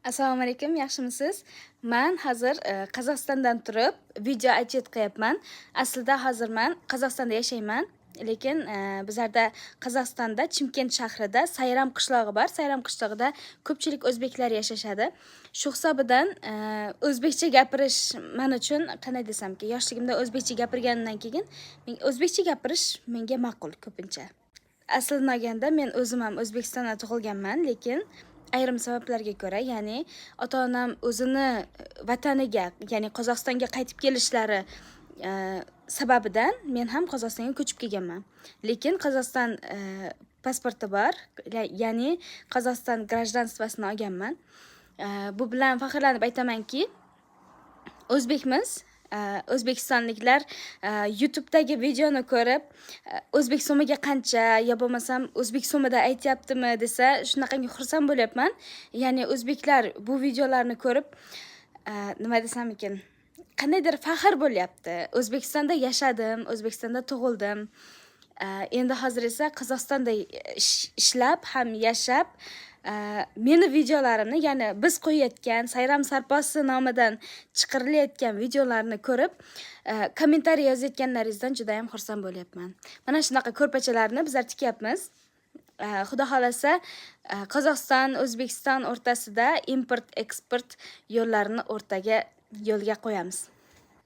Assalomu alaykum, yaxshimisiz? Men hozir Qozog'istondan turib video отчет qilyapman. Aslida hozir men Qozog'istonda yashayman, lekin bizlarda Qozog'istonda Chimkent shahrida Sayram qishlog'i bor. Sayram qishlog'ida ko'pchilik o'zbeklar yashashadi. Shu hisobidan o'zbekcha gapirish men uchun qanday desamki, yoshligimda o'zbekcha gapirganimdan keyin o'zbekcha gapirish menga ma'qul ko'pincha. Aslini olganda men o'zim ham O'zbekistonda tug'ilganman, lekin ayrim sabablarga ko'ra, ya'ni ota-onam o'zini vataniga, ya'ni Qozog'istonga qaytib kelishlari sababidan men ham Qozog'istonga ko'chib kelganman. Lekin Qozog'iston pasporti bor, ya'ni Qozog'iston grajdanstvosini olganman. Bu bilan faxrlanib aytamanki, o'zbekmiz. O'zbekistonliklar YouTube'dagi videoni ko'rib, o'zbek so'miga qancha, yo bo'lmasam o'zbek so'mida aytyaptimi desa, shunaqangi xursand bo'lyapman. Ya'ni o'zbeklar bu videolarni ko'rib, nima desam ekan, qandaydir faxr bo'lyapti. O'zbekistonda yashadim, O'zbekistonda tug'ildim. Endi hozir esa Qozog'istonda ishlab ham yashab, meni videolarimni, ya'ni biz qo'yayotgan Sayram sarposi nomidan chiqarilayotgan videolarni ko'rib, kommentariy yozayotganlaringizdan juda ham xursand bo'lyapman. Mana shunaqa ko'rpachalarni bizlar tikyapmiz. Xudo xolasa, Qozog'iston, O'zbekiston o'rtasida import-eksport yo'llarini yo'lga qo'yamiz.